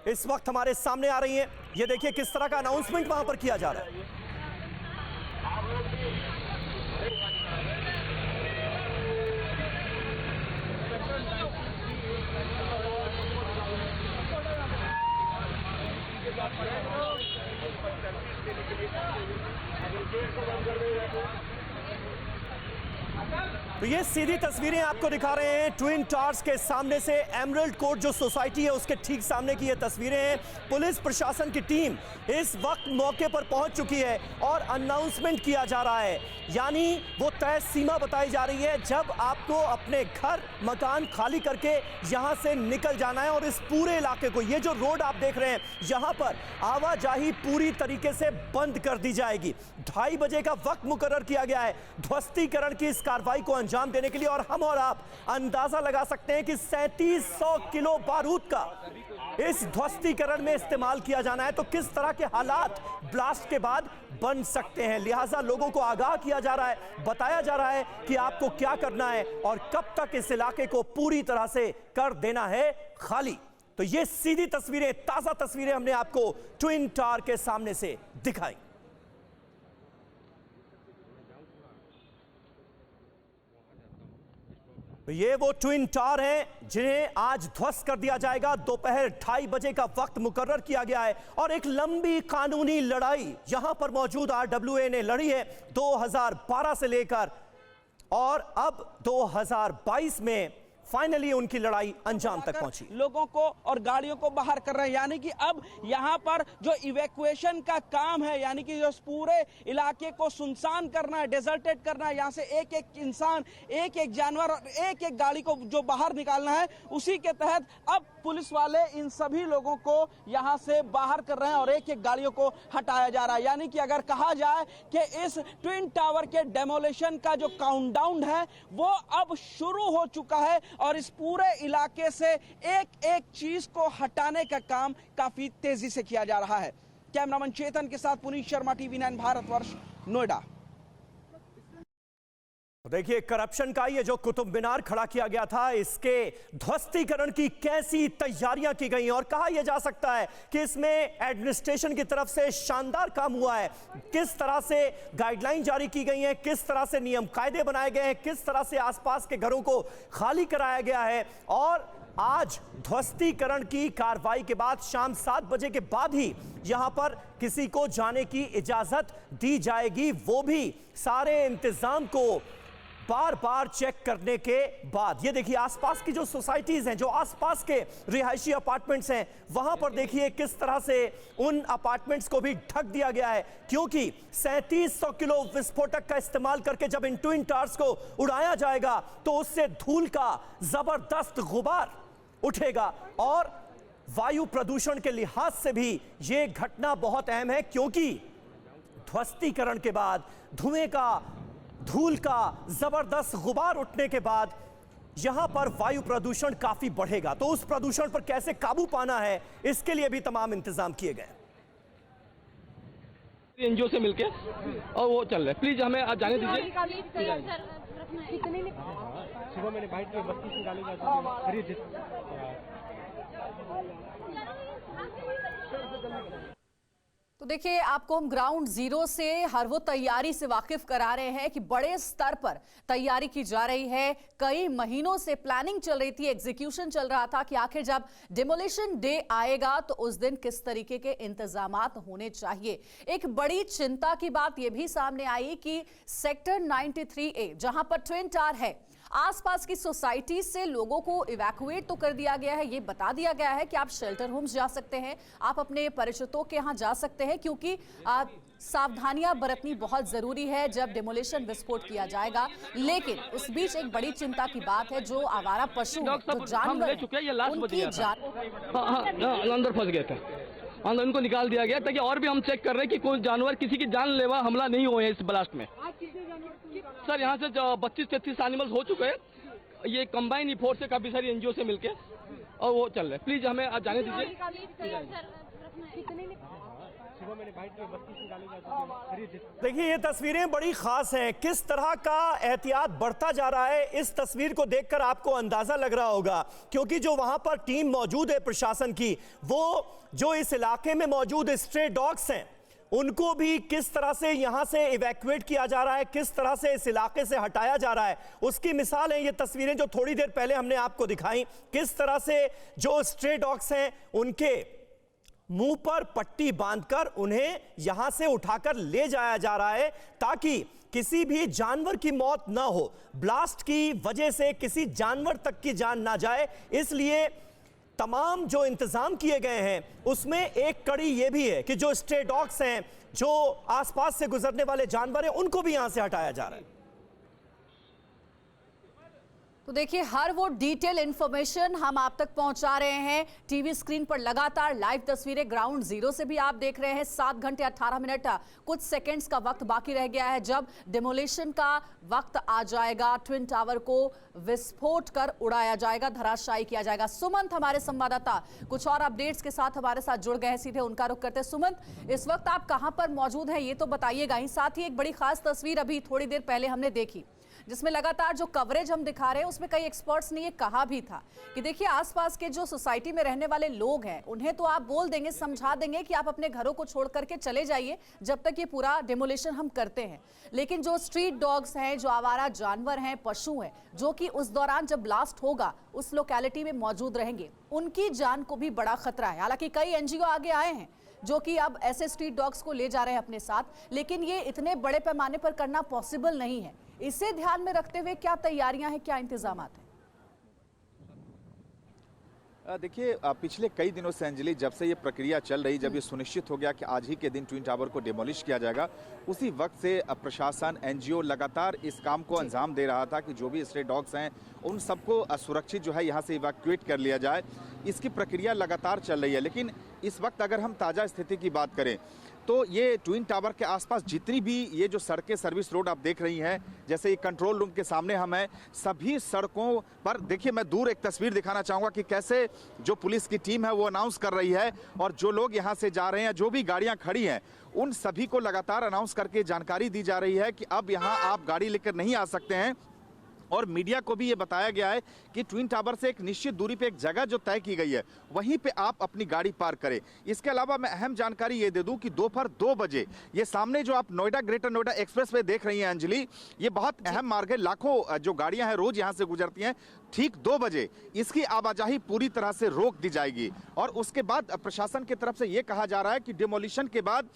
इस वक्त हमारे सामने आ रही हैं। ये देखिए किस तरह का अनाउंसमेंट वहां पर किया जा रहा है। तो ये सीधी तस्वीरें आपको दिखा रहे हैं ट्विन टावर्स के सामने से। एमरल्ड कोर्ट जो सोसाइटी है उसके ठीक सामने की ये तस्वीरें हैं। पुलिस प्रशासन की टीम इस वक्त मौके पर पहुंच चुकी है और अनाउंसमेंट किया जा रहा है, यानी वो तय सीमा बताई जा रही है जब आपको अपने घर मकान खाली करके यहां से निकल जाना है। और इस पूरे इलाके को, ये जो रोड आप देख रहे हैं, यहां पर आवाजाही पूरी तरीके से बंद कर दी जाएगी। 2:30 बजे का वक्त मुकर्रर किया गया है ध्वस्तीकरण की इस कार्रवाई को अंजाम देने के लिए। और हम और आप अंदाजा लगा सकते हैं कि 3700 किलो बारूद का इस ध्वस्तीकरण में इस्तेमाल किया जाना है। तो किस तरह के हालात ब्लास्ट के बाद बन सकते हैं, लिहाजा लोगों को आगाह किया जा रहा है, बताया जा रहा है कि आपको क्या करना है और कब तक इस इलाके को पूरी तरह से कर देना है खाली। तो ये सीधी तस्वीरें, ताजा तस्वीरें हमने आपको ट्विन टावर के सामने से दिखाई। ये वो ट्विन टावर हैं जिन्हें आज ध्वस्त कर दिया जाएगा। दोपहर 2:30 बजे का वक्त मुकर्रर किया गया है और एक लंबी कानूनी लड़ाई यहां पर मौजूद RWA ने लड़ी है 2012 से लेकर, और अब 2022 में फाइनली उनकी लड़ाई अंजाम तक पहुंची। लोगों को और गाड़ियों को बाहर कर रहे हैं, यानी कि अब यहां पर जो इवैक्यूएशन का काम है, यानी कि जो पूरे इलाके को सुनसान करना है, डेजर्टेड करना है, यहां से एक एक इंसान, एक एक जानवर और एक एक गाड़ी को जो बाहर निकालना है, उसी के तहत अब पुलिस वाले इन सभी लोगों को यहां से बाहर कर रहे हैं और एक एक गाड़ियों को हटाया जा रहा है। यानी कि अगर कहा जाए कि इस ट्विन टावर के डेमोलिशन का जो काउंटडाउन है वो अब शुरू हो चुका है और इस पूरे इलाके से एक एक चीज को हटाने का काम काफी तेजी से किया जा रहा है। कैमरामैन चेतन के साथ पुनीत शर्मा, TV9 भारतवर्ष, नोएडा। देखिए करप्शन का ये जो कुतुब मीनार खड़ा किया गया था, इसके ध्वस्तीकरण की कैसी तैयारियां की गई और कहा यह जा सकता है कि इसमें एडमिनिस्ट्रेशन की तरफ से शानदार काम हुआ है। किस तरह से गाइडलाइन जारी की गई हैं, किस तरह से नियम कायदे बनाए गए हैं, किस तरह से आसपास के घरों को खाली कराया गया है। और आज ध्वस्तीकरण की कार्रवाई के बाद शाम 7 बजे के बाद ही यहां पर किसी को जाने की इजाजत दी जाएगी, वो भी सारे इंतजाम को बार बार चेक करने के बाद। ये देखिए आसपास की जो सोसाइटीज हैं, जो आसपास के रिहायशी अपार्टमेंट्स हैं, वहां पर देखिए किस तरह से उन अपार्टमेंट्स को भी ढक दिया गया है, क्योंकि 3700 किलो विस्फोटक का इस्तेमाल करके जब इन ट्विन टावर्स को उड़ाया जाएगा तो उससे धूल का जबरदस्त गुबार उठेगा। और वायु प्रदूषण के लिहाज से भी यह घटना बहुत अहम है, क्योंकि ध्वस्तीकरण के बाद धुएं का, धूल का जबरदस्त गुबार उठने के बाद यहां पर वायु प्रदूषण काफी बढ़ेगा। तो उस प्रदूषण पर कैसे काबू पाना है, इसके लिए भी तमाम इंतजाम किए गए। एनजीओ से मिलके और वो चल रहे, प्लीज हमें आज जाने दीजिए। सुबह मैंने बाइट की 32 निकाली तो देखिए आपको हम ग्राउंड जीरो से हर वो तैयारी से वाकिफ करा रहे हैं कि बड़े स्तर पर तैयारी की जा रही है। कई महीनों से प्लानिंग चल रही थी, एग्जीक्यूशन चल रहा था कि आखिर जब डिमोलिशन डे आएगा तो उस दिन किस तरीके के इंतजामात होने चाहिए। एक बड़ी चिंता की बात यह भी सामने आई कि सेक्टर 93A जहां पर ट्विन टावर है, आसपास की सोसाइटी से लोगों को इवैक्यूएट तो कर दिया गया है। ये बता दिया गया है कि आप शेल्टर होम्स जा सकते हैं, आप अपने परिचितों के यहाँ जा सकते हैं, क्योंकि सावधानियां बरतनी बहुत जरूरी है जब डिमोलिशन विस्फोट किया जाएगा। लेकिन उस बीच एक बड़ी चिंता की बात है, जो आवारा पशु, जो जानवर उनकी जान अंदर फंस गए थे, अंदर उनको निकाल दिया गया ताकि और भी हम चेक कर रहे हैं कि कोई जानवर, किसी की जानलेवा हमला नहीं हुए इस ब्लास्ट में। सर यहाँ से 32-33 एनिमल्स हो चुके हैं। ये कंबाइन इफोर्ट से काफी सारी एनजीओ से मिलके और वो चल रहे, प्लीज हमें आज जाने दीजिए। सुबह मैंने बाइट में 32 निकाले जा चुके हैं। देखिए ये तस्वीरें बड़ी खास हैं, किस तरह का एहतियात बढ़ता जा रहा है इस तस्वीर को देखकर आपको अंदाजा लग रहा होगा, क्योंकि जो वहां पर टीम मौजूद है प्रशासन की, वो जो इस इलाके में मौजूद स्ट्रे डॉग्स हैं उनको भी किस तरह से यहां से इवैक्यूएट किया जा रहा है, किस तरह से इस इलाके से हटाया जा रहा है, उसकी मिसाल है ये तस्वीरें जो थोड़ी देर पहले हमने आपको दिखाई। किस तरह से जो स्ट्रे डॉग्स हैं उनके मुंह पर पट्टी बांधकर उन्हें यहां से उठाकर ले जाया जा रहा है ताकि किसी भी जानवर की मौत ना हो, ब्लास्ट की वजह से किसी जानवर तक की जान ना जाए। इसलिए तमाम जो इंतजाम किए गए हैं उसमें एक कड़ी यह भी है कि जो स्ट्रे डॉग्स हैं, जो आसपास से गुजरने वाले जानवर हैं, उनको भी यहां से हटाया जा रहा है। तो देखिए हर वो डिटेल इंफॉर्मेशन हम आप तक पहुंचा रहे हैं। टीवी स्क्रीन पर लगातार लाइव तस्वीरें ग्राउंड जीरो से भी आप देख रहे हैं। 7 घंटे 18 मिनट कुछ सेकंड्स का वक्त बाकी रह गया है जब डिमोलिशन का वक्त आ जाएगा। ट्विन टावर को विस्फोट कर उड़ाया जाएगा, धराशायी किया जाएगा। सुमंत हमारे संवाददाता कुछ और अपडेट्स के साथ हमारे साथ जुड़ गए हैं, सीधे उनका रुख करते हैं। सुमंत, इस वक्त आप कहां पर मौजूद हैं ये तो बताइएगा ही, साथ ही एक बड़ी खास तस्वीर अभी थोड़ी देर पहले हमने देखी जिसमें लगातार जो कवरेज हम दिखा रहे हैं उसमें कई एक्सपर्ट्स ने ये कहा भी था कि देखिए आसपास के जो सोसाइटी में रहने वाले लोग हैं उन्हें तो आप बोल देंगे, समझा देंगे कि आप अपने घरों को छोड़ करके चले जाइए जब तक ये पूरा डेमोलिशन हम करते हैं, लेकिन जो स्ट्रीट डॉग्स हैं, जो आवारा जानवर हैं, पशु हैं, जो कि उस दौरान जब ब्लास्ट होगा उस लोकेलिटी में मौजूद रहेंगे, उनकी जान को भी बड़ा खतरा है। हालांकि कई एनजीओ आगे आए हैं जो कि अब ऐसे स्ट्रीट डॉग्स को ले जा रहे हैं अपने साथ, लेकिन ये इतने बड़े पैमाने पर करना पॉसिबल नहीं है। इसे ध्यान में रखते हुए क्या तैयारियां हैं, क्या इंतजाम हैं? देखिए पिछले कई दिनों से अंजलि, जब से ये प्रक्रिया चल रही, जब ये सुनिश्चित हो गया कि आज ही के दिन ट्विन टावर को डिमोलिश किया जाएगा, उसी वक्त से प्रशासन, एनजीओ लगातार इस काम को अंजाम दे रहा था कि जो भी स्ट्रे डॉग्स हैं उन सबको सुरक्षित जो है यहाँ से इवैक्यूएट कर लिया जाए। इसकी प्रक्रिया लगातार चल रही है, लेकिन इस वक्त अगर हम ताज़ा स्थिति की बात करें तो ये ट्विन टावर के आसपास जितनी भी ये जो सड़कें, सर्विस रोड आप देख रही हैं, जैसे ये कंट्रोल रूम के सामने हम हैं, सभी सड़कों पर देखिए, मैं दूर एक तस्वीर दिखाना चाहूँगा कि कैसे जो पुलिस की टीम है वो अनाउंस कर रही है और जो लोग यहाँ से जा रहे हैं, जो भी गाड़ियाँ खड़ी हैं, उन सभी को लगातार अनाउंस करके जानकारी दी जा रही है कि अब यहाँ आप गाड़ी लेकर नहीं आ सकते हैं। और मीडिया को भी ये बताया गया है कि ट्विन टावर से एक निश्चित दूरी पे एक जगह जो तय की गई है वहीं पे आप अपनी गाड़ी पार्क करें। इसके अलावा मैं अहम जानकारी ये दे दूं कि दोपहर 2 बजे ये सामने जो आप Noida, greater Noida express way देख रही हैं अंजलि, ये बहुत अहम मार्ग है, लाखों जो गाड़ियां हैं रोज यहां से गुजरती हैं। ठीक 2 बजे इसकी आवाजाही पूरी तरह से रोक दी जाएगी और उसके बाद प्रशासन की तरफ से ये कहा जा रहा है कि डिमोलिशन के बाद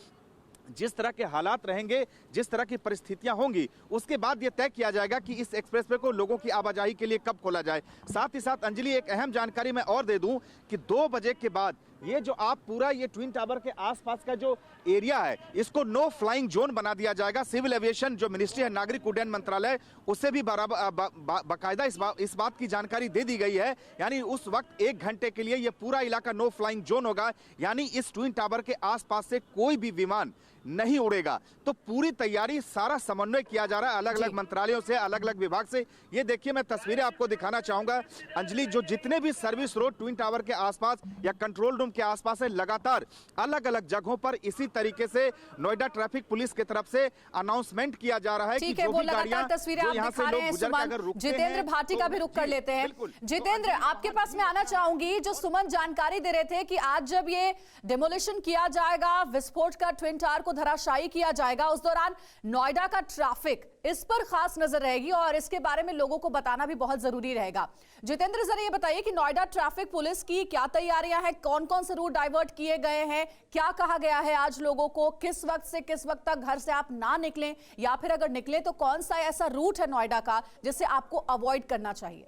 जिस तरह के हालात रहेंगे, जिस तरह की परिस्थितियां होंगी, उसके बाद यह तय किया जाएगा कि इस एक्सप्रेसवे को लोगों की आवाजाही के लिए कब खोला जाए। साथ ही साथ अंजलि एक अहम जानकारी मैं और दे दूं कि 2 बजे के बाद ये जो आप पूरा ये ट्विन टावर के आसपास का जो एरिया है इसको नो फ्लाइंग जोन बना दिया जाएगा। सिविल एविएशन जो मिनिस्ट्री है, नागरिक उड्डयन मंत्रालय, उससे भी बाकायदा इस बात की जानकारी दे दी गई है। यानी उस वक्त 1 घंटे के लिए ये पूरा इलाका नो फ्लाइंग जोन होगा, यानी इस ट्विन टावर के आसपास से कोई भी विमान नहीं उड़ेगा। तो पूरी तैयारी, सारा समन्वय किया जा रहा है अलग अलग मंत्रालयों से, अलग अलग विभाग से। ये देखिए, मैं तस्वीरें आपको दिखाना चाहूंगा अंजलि, जो जितने भी सर्विस रोड ट्विन टावर के आसपास या कंट्रोल रूम के आसपास है, लगातार अलग अलग जगहों पर इसी तरीके से नोएडा ट्रैफिक पुलिस की तरफ से अनाउंसमेंट किया जा रहा है कि जो भी गाड़ियां तस्वीरें आप दिखा रहे हैं। सुमन, जितेंद्र भाटी का भी रुख कर लेते हैं। जितेंद्र, आपके पास मैं आना चाहूंगी। जो सुमन जानकारी दे रहे थे कि आज जब ये डेमोलिशन किया जाएगा, विस्फोट का ट्विन टावर को धराशायी किया जाएगा, उस दौरान नोएडा का ट्रैफिक, इस पर खास नजर रहेगी और इसके बारे में लोगों को बताना भी बहुत जरूरी रहेगा। जितेंद्र, जरा ये बताइए कि नोएडा ट्रैफिक पुलिस की क्या तैयारियां हैं, कौन कौन से रूट डाइवर्ट किए गए हैं, क्या कहा गया है आज लोगों को, किस वक्त से किस वक्त तक घर से आप ना निकलें, या फिर अगर निकलें तो कौन सा ऐसा रूट है नोएडा का जिसे आपको अवॉइड करना चाहिए?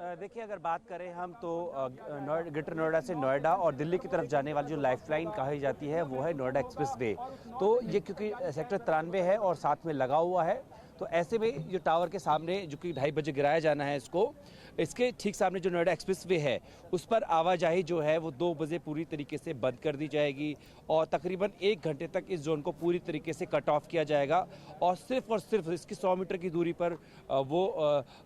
देखिए, अगर बात करें हम तो ग्रेटर नोएडा से नोएडा और दिल्ली की तरफ जाने वाली जो लाइफलाइन कही जाती है वो है नोएडा एक्सप्रेस वे। तो ये क्योंकि सेक्टर 93 है और साथ में लगा हुआ है, तो ऐसे में जो टावर के सामने जो कि 2:30 बजे गिराया जाना है इसको, इसके ठीक सामने जो नोएडा एक्सप्रेस वे है उस पर आवाजाही जो है वो 2 बजे पूरी तरीके से बंद कर दी जाएगी और तकरीबन 1 घंटे तक इस जोन को पूरी तरीके से कट ऑफ किया जाएगा और सिर्फ इसकी 100 मीटर की दूरी पर वो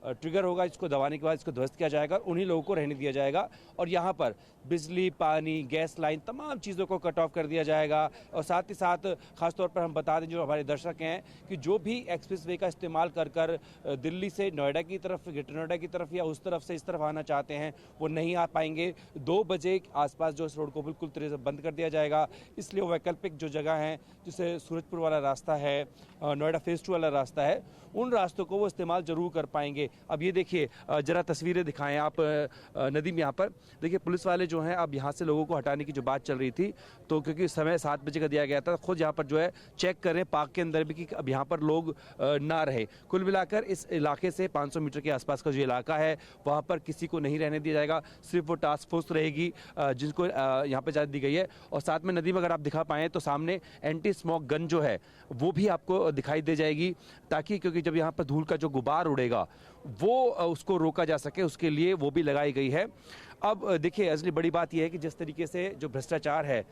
ट्रिगर होगा, इसको दबाने के बाद इसको ध्वस्त किया जाएगा और उन्हीं लोगों को रहने दिया जाएगा और यहाँ पर बिजली, पानी, गैस लाइन, तमाम चीज़ों को कट ऑफ कर दिया जाएगा। और साथ ही साथ खासतौर पर हम बता दें जो हमारे दर्शक हैं कि जो भी एक्सप्रेस वे का इस्तेमाल कर दिल्ली से नोएडा की तरफ, ग्रेटर नोएडा की तरफ या उस तरफ से इस तरफ आना चाहते हैं वो नहीं आ पाएंगे। 2 बजे आसपास जो इस रोड को बिल्कुल तरह से बंद कर दिया जाएगा। इसलिए वैकल्पिक जो जगह हैं, जैसे सूरजपुर वाला रास्ता है, नोएडा फेज 2 वाला रास्ता है, उन रास्तों को वो इस्तेमाल जरूर कर पाएंगे। अब ये देखिए, जरा तस्वीरें दिखाएं आप नदीम। यहाँ पर देखिए पुलिस वाले जो हैं अब यहाँ से लोगों को हटाने की जो बात चल रही थी, तो क्योंकि समय 7 बजे का दिया गया था, खुद यहाँ पर जो है चेक कर रहे हैं पार्क के अंदर भी कि अब यहाँ पर लोग ना रहे। कुल मिलाकर इस इलाके से 500 मीटर के आसपास का जो इलाका है वहाँ पर किसी को नहीं रहने दिया जाएगा। सिर्फ वो टास्क फोर्स रहेगी जिनको यहाँ पर इजाज़त दी गई है। और साथ में नदीम अगर आप दिखा पाएँ तो सामने एंटी स्मोक गन जो है वो भी आपको दिखाई दे जाएगी, ताकि क्योंकि जब यहाँ पर धूल का जो गुबार उड़ेगा वो उसको रोका जा सके, उसके लिए वो भी लगाई गई है। अब देखिए असली बड़ी बात यह है कि जिस तरीके से जो भ्रष्टाचार है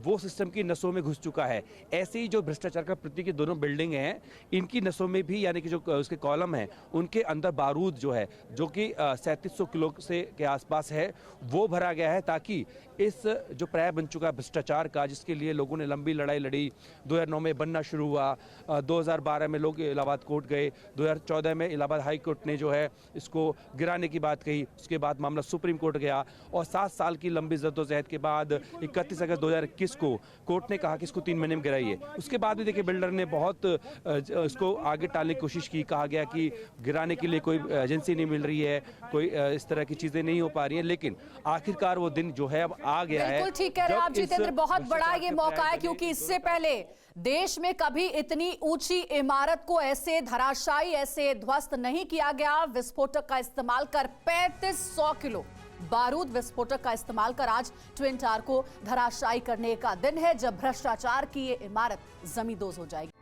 वो सिस्टम की नसों में घुस चुका है, ऐसे ही जो भ्रष्टाचार का प्रतीक दोनों बिल्डिंग हैं इनकी नसों में भी, यानी कि जो उसके कॉलम हैं उनके अंदर बारूद जो है जो कि 3700 किलो से के आसपास है वो भरा गया है, ताकि इस जो पर्याय बन चुका है भ्रष्टाचार का, जिसके लिए लोगों ने लंबी लड़ाई लड़ी। 2009 में बनना शुरू हुआ, 2012 में लोग इलाहाबाद कोर्ट गए, 2014 में इलाहाबाद हाई कोर्ट ने जो है इसको गिराने की बात कही, उसके बाद मामला सुप्रीम कोर्ट गया और 7 साल की लंबी जद्दोजहद के बाद 31 अगस्त 2021 को कोर्ट ने कहा कि इसको 3 महीने में गिराइए। उसके बाद भी देखिए बिल्डर ने बहुत इसको आगे टालने की कोशिश की, कहा गया कि गिराने के लिए कोई एजेंसी नहीं मिल रही है, कोई इस तरह की चीजें नहीं हो पा रही हैं, लेकिन आखिरकार वो दिन जो है अब आ गया है। बिल्कुल ठीक कह रहे हैं आप जितेंद्र, बहुत बड़ा ये मौका है क्योंकि इससे पहले देश में कभी इतनी ऊंची इमारत को ऐसे धराशायी, ऐसे ध्वस्त नहीं किया गया। विस्फोटक का इस्तेमाल कर 3500 किलो बारूद विस्फोटक का इस्तेमाल कर आज ट्विन टावर को धराशायी करने का दिन है, जब भ्रष्टाचार की ये इमारत जमींदोज हो जाएगी।